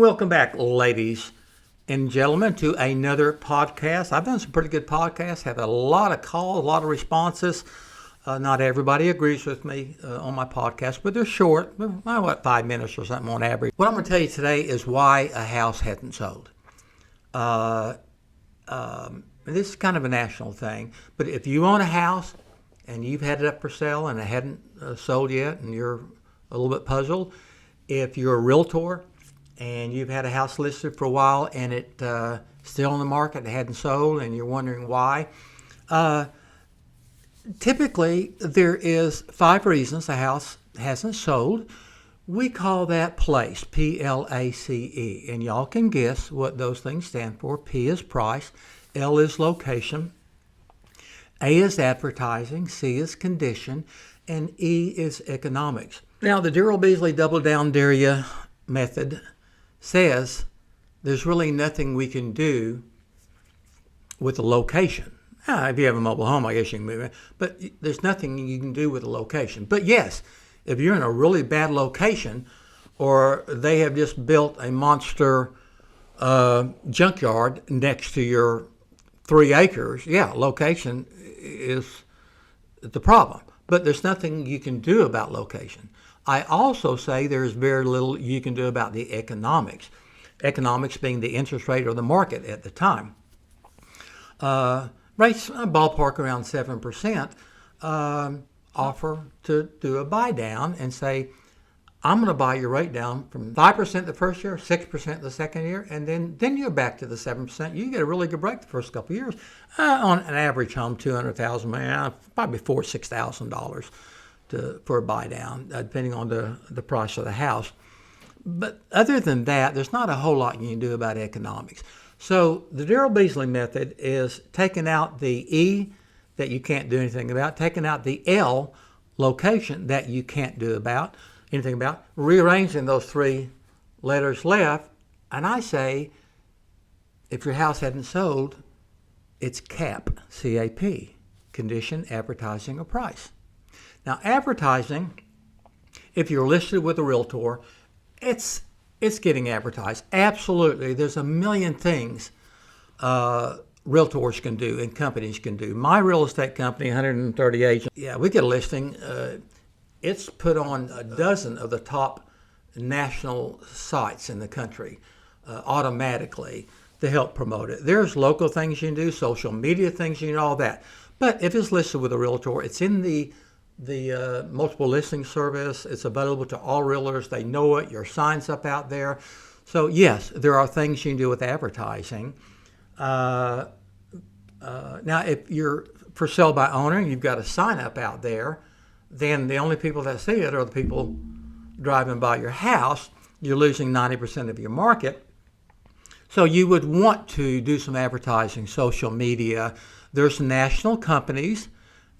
welcome back, ladies and gentlemen, to another podcast. I've done some pretty good podcasts, had a lot of calls, a lot of responses. Not everybody agrees with me on my podcast, but they're short, 5 minutes or something on average. What I'm going to tell you today is why a house hasn't sold. This is kind of a national thing, but if you own a house and you've had it up for sale and it hadn't sold yet and you're a little bit puzzled, if you're a realtor and you've had a house listed for a while and it's still on the market and hadn't sold and you're wondering why, typically there is 5 reasons a house hasn't sold. We call that PLACE, P-L-A-C-E, and y'all can guess what those things stand for. P is price, L is location, A is advertising, C is condition, and E is economics. Now, the Darrell Beasley Double Down Dare Ya method says there's really nothing we can do with the location. If you have a mobile home, I guess you can move it, but there's nothing you can do with the location. But yes, if you're in a really bad location or they have just built a monster junkyard next to your 3 acres, location is the problem. But there's nothing you can do about location. I also say there's very little you can do about the economics. Economics being the interest rate or the market at the time. Rates ballpark around 7%. Offer to do a buy down and say, I'm going to buy your rate down from 5% the first year, 6% the second year, and then you're back to the 7%. You get a really good break the first couple of years. On an average home, $200,000, probably $4,000-$6,000 for a buy down, depending on the price of the house. But other than that, there's not a whole lot you can do about economics. So the Darrell Beasley method is taking out the E that you can't do anything about, taking out the L, location, that you can't do anything about, rearranging those 3 letters left, and I say, if your house hadn't sold, it's C.A.P, C-A.P, condition, advertising, or price. Now, advertising, if you're listed with a realtor, it's getting advertised. Absolutely. There's a million things realtors can do and companies can do. My real estate company, 130 agents, we get a listing. It's put on a dozen of the top national sites in the country automatically to help promote it. There's local things you can do, social media things you can do, all that. But if it's listed with a realtor, it's in the multiple listing service. It's available to all realtors. They know it. Your sign's up out there. So yes, there are things you can do with advertising. Now, if you're for sale by owner and you've got a sign up out there, then the only people that see it are the people driving by your house. You're losing 90% of your market. So you would want to do some advertising, social media. There's national companies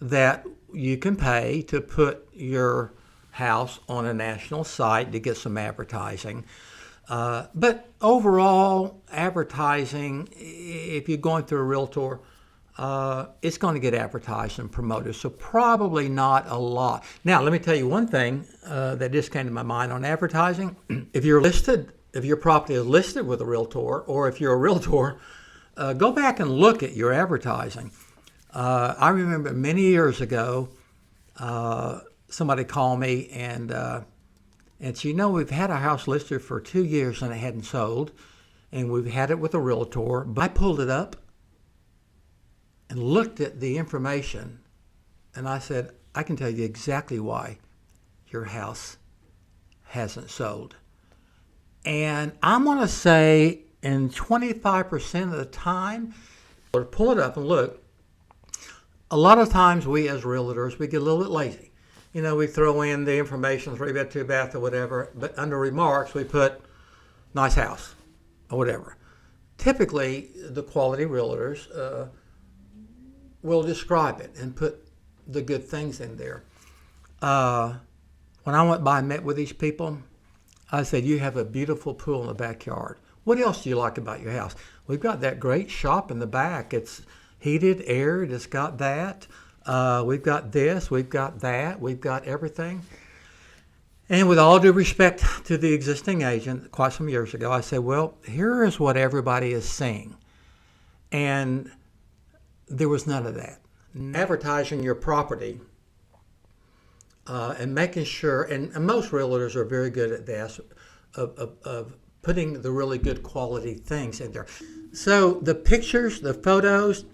that you can pay to put your house on a national site to get some advertising. But overall, advertising, if you're going through a realtor, it's going to get advertised and promoted, so probably not a lot. Now, let me tell you one thing that just came to my mind on advertising. If your property is listed with a realtor, or if you're a realtor, go back and look at your advertising. I remember many years ago, somebody called me and said, we've had our house listed for 2 years and it hadn't sold, and we've had it with a realtor. But I pulled it up and looked at the information, and I said, I can tell you exactly why your house hasn't sold. And I'm going to say in 25% of the time, or pull it up and look, a lot of times we as realtors, we get a little bit lazy. We throw in the information, 3-bed, 2-bath, or whatever, but under remarks, we put nice house or whatever. Typically, the quality realtors will describe it and put the good things in there. When I went by and met with these people, I said, you have a beautiful pool in the backyard. What else do you like about your house? We've got that great shop in the back. It's heated, aired, it's got that. We've got this, we've got that, we've got everything. And with all due respect to the existing agent, quite some years ago, I said, well, here is what everybody is seeing. And there was none of that. Advertising your property and making sure, and most realtors are very good at this, of putting the really good quality things in there. So the pictures, the photos,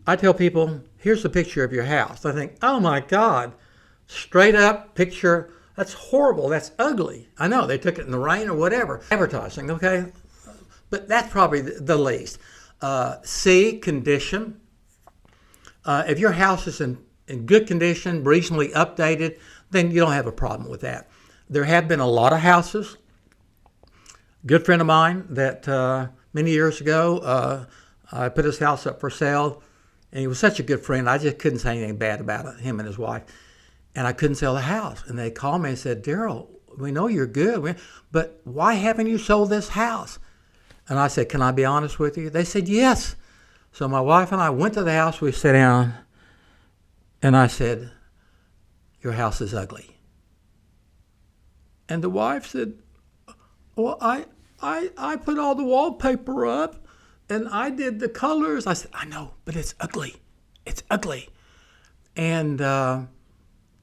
I tell people, here's a picture of your house. I think, oh my God, straight up picture. That's horrible. That's ugly. I know they took it in the rain or whatever. Advertising, okay? But that's probably the least. C, condition. If your house is in good condition, recently updated, then you don't have a problem with that. There have been a lot of houses. A good friend of mine that many years ago, I put his house up for sale, and he was such a good friend. I just couldn't say anything bad about it, him and his wife. And I couldn't sell the house. And they called me and said, Daryl, we know you're good, but why haven't you sold this house? And I said, can I be honest with you? They said, yes. So my wife and I went to the house. We sat down, and I said, your house is ugly. And the wife said, well, I put all the wallpaper up, and I did the colors. I said, I know, but it's ugly. It's ugly. And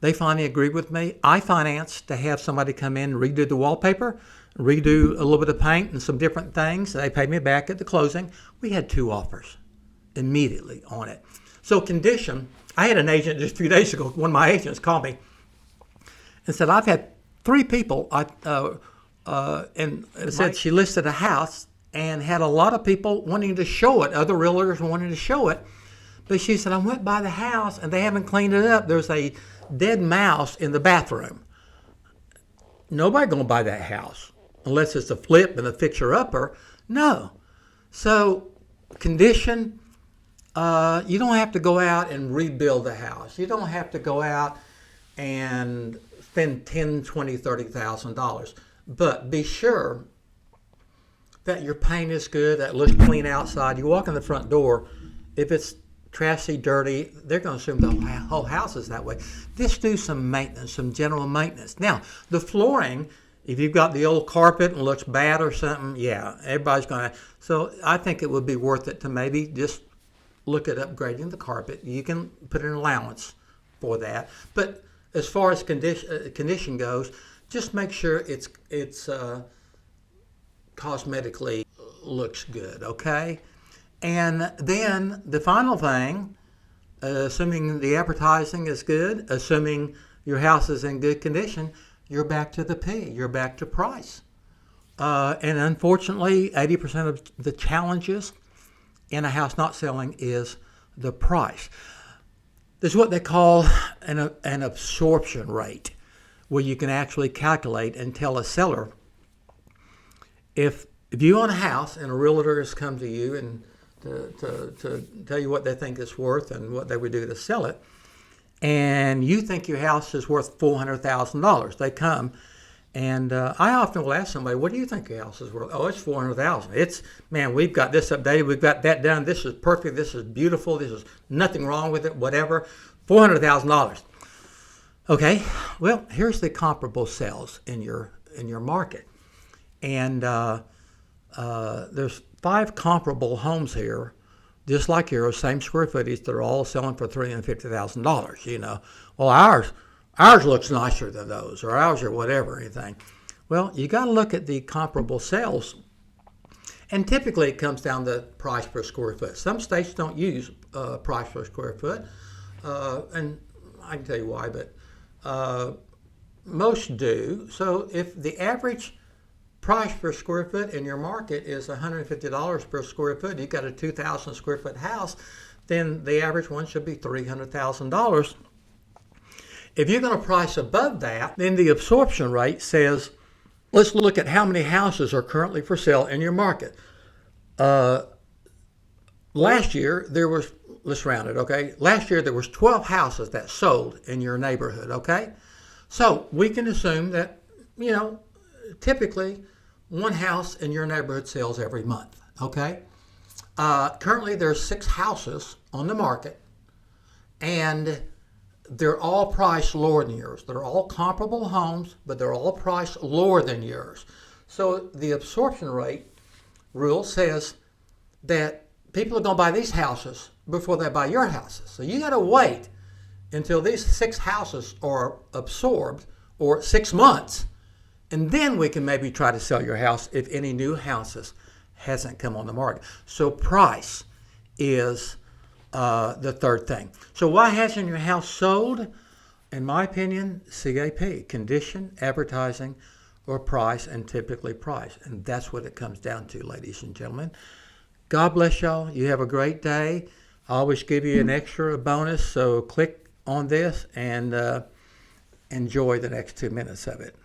they finally agreed with me. I financed to have somebody come in and redo the wallpaper, redo a little bit of paint and some different things. They paid me back at the closing. We had 2 offers immediately on it. So condition, I had an agent just a few days ago, one of my agents called me and said, I've had 3 people, and it said she listed a house and had a lot of people wanting to show it, other realtors wanting to show it. But she said, I went by the house and they haven't cleaned it up. There's a dead mouse in the bathroom. Nobody gonna buy that house unless it's a flip and a fixer-upper. No. So condition, you don't have to go out and rebuild the house. You don't have to go out and spend $10,000, $20,000, $30,000. But be sure that your paint is good, that it looks clean outside. You walk in the front door, if it's trashy, dirty, they're going to assume the whole house is that way. Just do some maintenance, some general maintenance. Now, the flooring, if you've got the old carpet and looks bad or something, yeah, everybody's going to. So I think it would be worth it to maybe just look at upgrading the carpet. You can put an allowance for that. But as far as condition goes, just make sure it's cosmetically looks good, okay? And then the final thing, assuming the advertising is good, assuming your house is in good condition, you're back to the P, you're back to price. And unfortunately, 80% of the challenges in a house not selling is the price. There's what they call an absorption rate, where you can actually calculate and tell a seller, if you own a house and a realtor has come to you and to tell you what they think it's worth and what they would do to sell it, and you think your house is worth $400,000. They come, and I often will ask somebody, what do you think your house is worth? Oh, it's $400,000. It's, man, we've got this updated, we've got that done, this is perfect, this is beautiful, this is nothing wrong with it, whatever, $400,000. Okay, well, here's the comparable sales in your market. And there's 5 comparable homes here, just like yours, same square footage. They're all selling for $350,000. You know, well, ours looks nicer than those, or ours, or whatever, anything. Well, you got to look at the comparable sales, and typically it comes down to price per square foot. Some states don't use price per square foot, and I can tell you why, but most do. So if the average price per square foot in your market is $150 per square foot, you've got a 2,000 square foot house, then the average one should be $300,000. If you're going to price above that, then the absorption rate says, let's look at how many houses are currently for sale in your market. Last year, there was, let's round it, okay? Last year, there was 12 houses that sold in your neighborhood, okay? So we can assume that, you know, typically, 1 house in your neighborhood sells every month, okay? Currently, there's 6 houses on the market, and they're all priced lower than yours. They're all comparable homes, but they're all priced lower than yours. So the absorption rate rule says that people are going to buy these houses before they buy your houses. So you got to wait until these 6 houses are absorbed, or 6 months, and then we can maybe try to sell your house if any new houses hasn't come on the market. So price is the third thing. So why hasn't your house sold? In my opinion, C.A.P, condition, advertising, or price, and typically price. And that's what it comes down to, ladies and gentlemen. God bless y'all. You have a great day. I always give you an extra bonus, so click on this and enjoy the next 2 minutes of it.